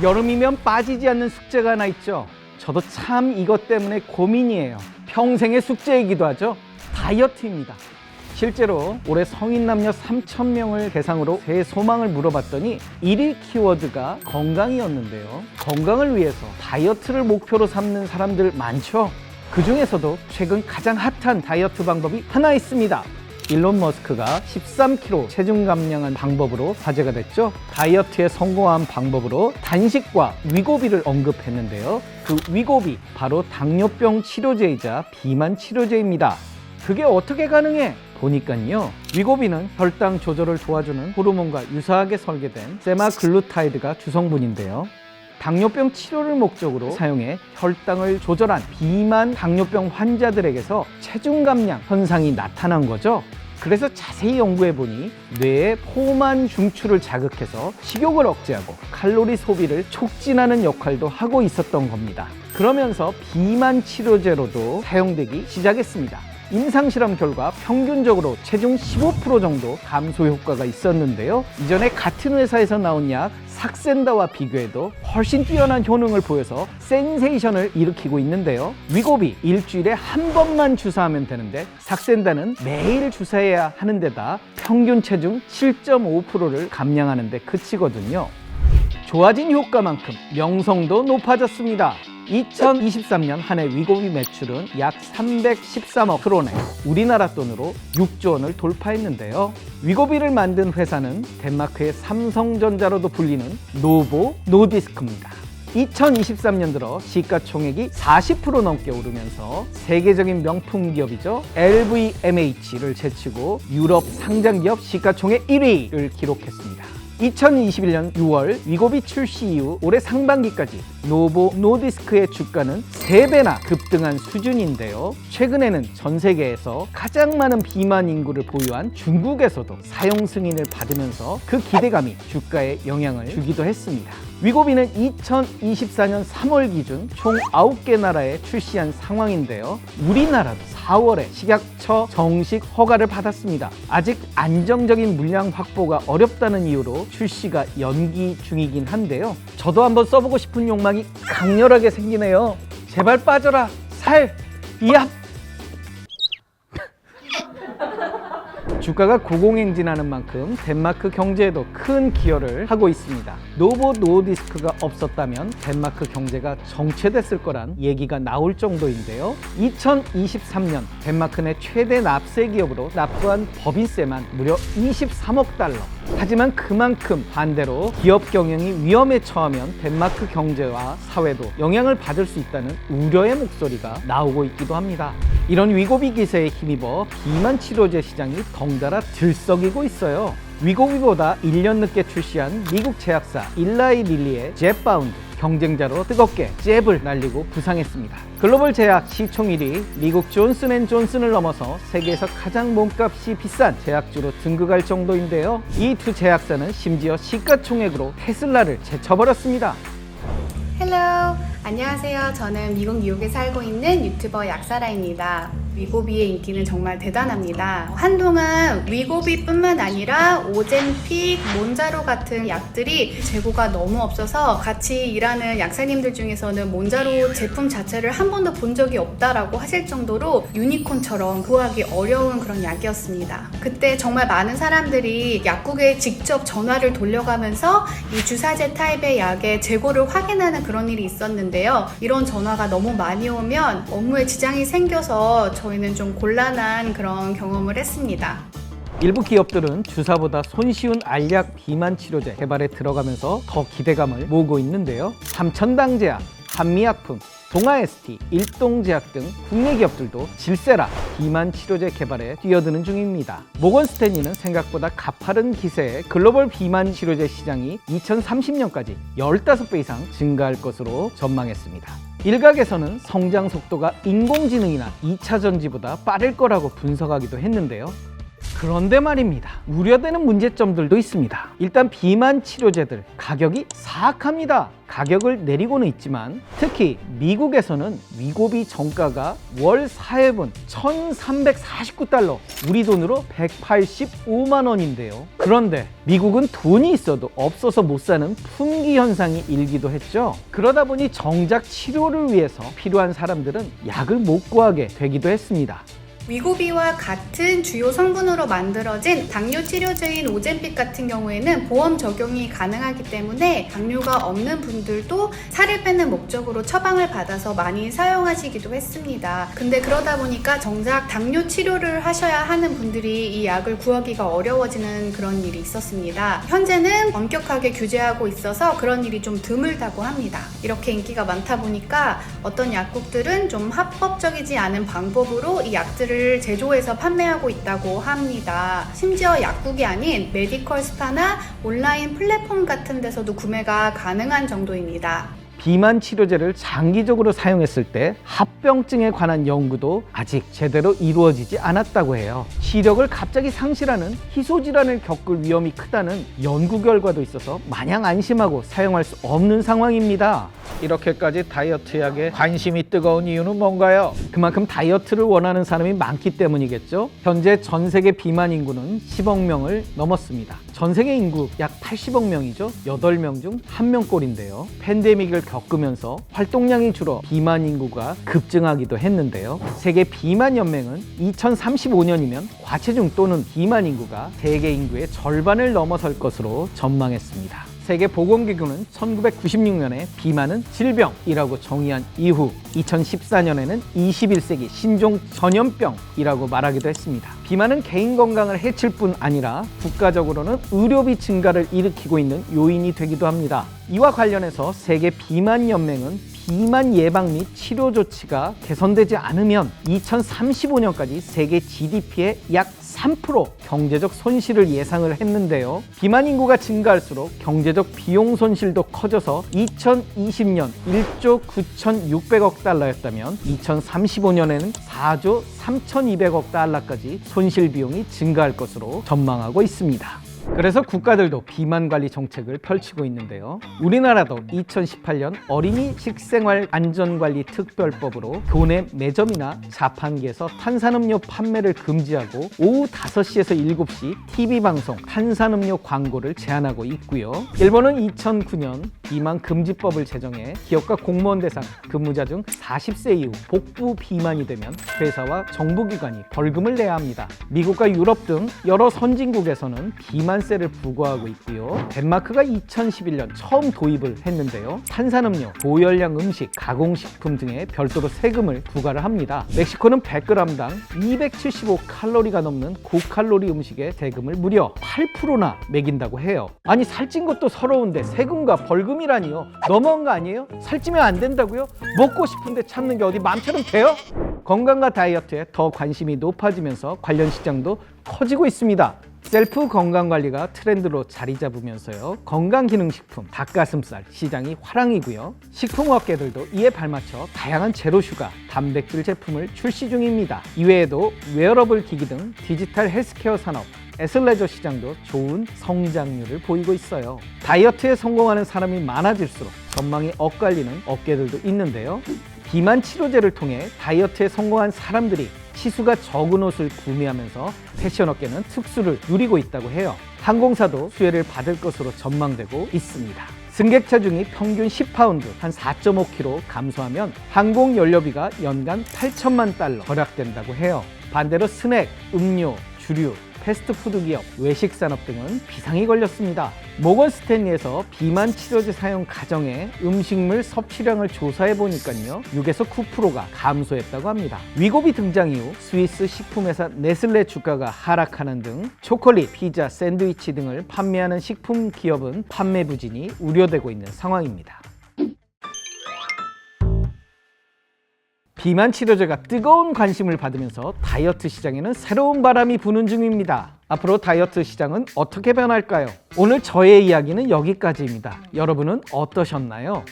여름이면 빠지지 않는 숙제가 하나 있죠. 저도 참 이것 때문에 고민이에요. 평생의 숙제이기도 하죠. 다이어트입니다. 실제로 올해 성인 남녀 3,000명을 대상으로 새해 소망을 물어봤더니 1위 키워드가 건강이었는데요. 건강을 위해서 다이어트를 목표로 삼는 사람들 많죠. 그 중에서도 최근 가장 핫한 다이어트 방법이 하나 있습니다. 일론 머스크가 13kg 체중 감량한 방법으로 화제가 됐죠. 다이어트에 성공한 방법으로 단식과 위고비를 언급했는데요. 그 위고비, 바로 당뇨병 치료제이자 비만 치료제입니다. 그게 어떻게 가능해? 보니까요, 위고비는 혈당 조절을 도와주는 호르몬과 유사하게 설계된 세마글루타이드가 주성분인데요. 당뇨병 치료를 목적으로 사용해 혈당을 조절한 비만 당뇨병 환자들에게서 체중 감량 현상이 나타난 거죠. 그래서 자세히 연구해보니 뇌의 포만 중추를 자극해서 식욕을 억제하고 칼로리 소비를 촉진하는 역할도 하고 있었던 겁니다. 그러면서 비만 치료제로도 사용되기 시작했습니다. 임상실험 결과 평균적으로 체중 15% 정도 감소 효과가 있었는데요. 이전에 같은 회사에서 나온 약 삭센다와 비교해도 훨씬 뛰어난 효능을 보여서 센세이션을 일으키고 있는데요. 위고비 일주일에 한 번만 주사하면 되는데 삭센다는 매일 주사해야 하는 데다 평균 체중 7.5%를 감량하는 데 그치거든요. 좋아진 효과만큼 명성도 높아졌습니다. 2023년 한 해 위고비 매출은 약 313억 크로네, 우리나라 돈으로 6조 원을 돌파했는데요. 위고비를 만든 회사는 덴마크의 삼성전자로도 불리는 노보 노디스크입니다. 2023년 들어 시가총액이 40% 넘게 오르면서 세계적인 명품 기업이죠. LVMH를 제치고 유럽 상장기업 시가총액 1위를 기록했습니다. 2021년 6월 위고비 출시 이후 올해 상반기까지 노보 노디스크의 주가는 3배나 급등한 수준인데요. 최근에는 전 세계에서 가장 많은 비만 인구를 보유한 중국에서도 사용 승인을 받으면서 그 기대감이 주가에 영향을 주기도 했습니다. 위고비는 2024년 3월 기준 총 9개 나라에 출시한 상황인데요. 우리나라도 4월에 식약처 정식 허가를 받았습니다. 아직 안정적인 물량 확보가 어렵다는 이유로 출시가 연기 중이긴 한데요. 저도 한번 써보고 싶은 욕망이 강렬하게 생기네요. 제발 빠져라, 살, 이압! 주가가 고공행진하는 만큼 덴마크 경제에도 큰 기여를 하고 있습니다. 노보 노디스크가 없었다면 덴마크 경제가 정체됐을 거란 얘기가 나올 정도인데요. 2023년 덴마크 내 최대 납세 기업으로 납부한 법인세만 무려 23억 달러. 하지만 그만큼 반대로 기업 경영이 위험에 처하면 덴마크 경제와 사회도 영향을 받을 수 있다는 우려의 목소리가 나오고 있기도 합니다. 이런 위고비 기세에 힘입어 비만 치료제 시장이 덩달아 들썩이고 있어요. 위고비보다 1년 늦게 출시한 미국 제약사 일라이 릴리의 잽바운드, 경쟁자로 뜨겁게 잽을 날리고 부상했습니다. 글로벌 제약 시총 1위 미국 존슨앤존슨을 넘어서 세계에서 가장 몸값이 비싼 제약주로 등극할 정도인데요. 이 두 제약사는 심지어 시가총액으로 테슬라를 제쳐버렸습니다. 헬로, 안녕하세요. 저는 미국 뉴욕에 살고 있는 유튜버 약사라입니다. 위고비의 인기는 정말 대단합니다. 한동안 위고비뿐만 아니라 오젠픽, 몬자로 같은 약들이 재고가 너무 없어서 같이 일하는 약사님들 중에서는 몬자로 제품 자체를 한 번도 본 적이 없다라고 하실 정도로 유니콘처럼 구하기 어려운 그런 약이었습니다. 그때 정말 많은 사람들이 약국에 직접 전화를 돌려가면서 이 주사제 타입의 약의 재고를 확인하는 그런 일이 있었는데요. 이런 전화가 너무 많이 오면 업무에 지장이 생겨서 저희는 좀 곤란한 그런 경험을 했습니다. 일부 기업들은 주사보다 손쉬운 알약 비만 치료제 개발에 들어가면서 더 기대감을 모으고 있는데요. 삼천당제약, 한미약품, 동아ST, 일동제약 등 국내 기업들도 질세라 비만 치료제 개발에 뛰어드는 중입니다. 모건스탠리는 생각보다 가파른 기세에 글로벌 비만 치료제 시장이 2030년까지 15배 이상 증가할 것으로 전망했습니다. 일각에서는 성장 속도가 인공지능이나 2차 전지보다 빠를 거라고 분석하기도 했는데요. 그런데 말입니다. 우려되는 문제점들도 있습니다. 일단 비만 치료제들 가격이 사악합니다. 가격을 내리고는 있지만 특히 미국에서는 위고비 정가가 월 4회분 1,349달러, 우리 돈으로 185만 원인데요. 그런데 미국은 돈이 있어도 없어서 못 사는 품귀 현상이 일기도 했죠. 그러다 보니 정작 치료를 위해서 필요한 사람들은 약을 못 구하게 되기도 했습니다. 위고비와 같은 주요 성분으로 만들어진 당뇨 치료제인 오젬픽 같은 경우에는 보험 적용이 가능하기 때문에 당뇨가 없는 분들도 살을 빼는 목적으로 처방을 받아서 많이 사용하시기도 했습니다. 근데 그러다 보니까 정작 당뇨 치료를 하셔야 하는 분들이 이 약을 구하기가 어려워지는 그런 일이 있었습니다. 현재는 엄격하게 규제하고 있어서 그런 일이 좀 드물다고 합니다. 이렇게 인기가 많다 보니까 어떤 약국들은 좀 합법적이지 않은 방법으로 이 약들을 제조해서 판매하고 있다고 합니다. 심지어 약국이 아닌 메디컬 스파나 온라인 플랫폼 같은 데서도 구매가 가능한 정도입니다. 비만 치료제를 장기적으로 사용했을 때 합병증에 관한 연구도 아직 제대로 이루어지지 않았다고 해요. 시력을 갑자기 상실하는 희소질환을 겪을 위험이 크다는 연구 결과도 있어서 마냥 안심하고 사용할 수 없는 상황입니다. 이렇게까지 다이어트 약에 관심이 뜨거운 이유는 뭔가요? 그만큼 다이어트를 원하는 사람이 많기 때문이겠죠? 현재 전 세계 비만 인구는 10억 명을 넘었습니다. 전 세계 인구 약 80억 명이죠. 8명 중 1명꼴인데요. 팬데믹을 겪으면서 활동량이 줄어 비만 인구가 급증하기도 했는데요. 세계 비만 연맹은 2035년이면 과체중 또는 비만 인구가 세계 인구의 절반을 넘어설 것으로 전망했습니다. 세계보건기구는 1996년에 비만은 질병이라고 정의한 이후 2014년에는 21세기 신종 전염병이라고 말하기도 했습니다. 비만은 개인 건강을 해칠 뿐 아니라 국가적으로는 의료비 증가를 일으키고 있는 요인이 되기도 합니다. 이와 관련해서 세계 비만 연맹은 비만 예방 및 치료 조치가 개선되지 않으면 2035년까지 세계 GDP의 약 3% 경제적 손실을 예상을 했는데요. 비만 인구가 증가할수록 경제적 비용 손실도 커져서 2020년 1조 9,600억 달러였다면 2035년에는 4조 3,200억 달러까지 손실 비용이 증가할 것으로 전망하고 있습니다. 그래서 국가들도 비만 관리 정책을 펼치고 있는데요. 우리나라도 2018년 어린이 식생활 안전관리 특별법으로 교내 매점이나 자판기에서 탄산음료 판매를 금지하고 오후 5시에서 7시 TV방송 탄산음료 광고를 제한하고 있고요. 일본은 2009년 비만 금지법을 제정해 기업과 공무원 대상 근무자 중 40세 이후 복부 비만이 되면 회사와 정부기관이 벌금을 내야 합니다. 미국과 유럽 등 여러 선진국에서는 비만세를 부과하고 있고요. 덴마크가 2011년 처음 도입을 했는데요. 탄산음료, 고열량 음식, 가공식품 등에 별도로 세금을 부과를 합니다. 멕시코는 100g당 275칼로리가 넘는 고칼로리 음식에 세금을 무려 8%나 매긴다고 해요. 아니 살찐 것도 서러운데 세금과 벌금이라니요. 너무한 거 아니에요? 살찌면 안 된다고요? 먹고 싶은데 참는 게 어디 마음처럼 돼요? 건강과 다이어트에 더 관심이 높아지면서 관련 시장도 커지고 있습니다. 셀프 건강관리가 트렌드로 자리 잡으면서요. 건강기능식품, 닭가슴살 시장이 화랑이고요. 식품업계들도 이에 발맞춰 다양한 제로슈가, 단백질 제품을 출시 중입니다. 이외에도 웨어러블 기기 등 디지털 헬스케어 산업, 애슬레저 시장도 좋은 성장률을 보이고 있어요. 다이어트에 성공하는 사람이 많아질수록 전망이 엇갈리는 업계들도 있는데요. 비만 치료제를 통해 다이어트에 성공한 사람들이 치수가 적은 옷을 구매하면서 패션업계는 특수를 누리고 있다고 해요. 항공사도 수혜를 받을 것으로 전망되고 있습니다. 승객 체중이 평균 10파운드, 한 4.5kg 감소하면 항공연료비가 연간 8천만 달러 절약된다고 해요. 반대로 스낵, 음료, 주류, 패스트푸드 기업, 외식 산업 등은 비상이 걸렸습니다. 모건 스탠리에서 비만 치료제 사용 가정의 음식물 섭취량을 조사해 보니까요, 6에서 9%가 감소했다고 합니다. 위고비 등장 이후 스위스 식품회사 네슬레 주가가 하락하는 등 초콜릿, 피자, 샌드위치 등을 판매하는 식품 기업은 판매 부진이 우려되고 있는 상황입니다. 비만 치료제가 뜨거운 관심을 받으면서 다이어트 시장에는 새로운 바람이 부는 중입니다. 앞으로 다이어트 시장은 어떻게 변할까요? 오늘 저의 이야기는 여기까지입니다. 여러분은 어떠셨나요?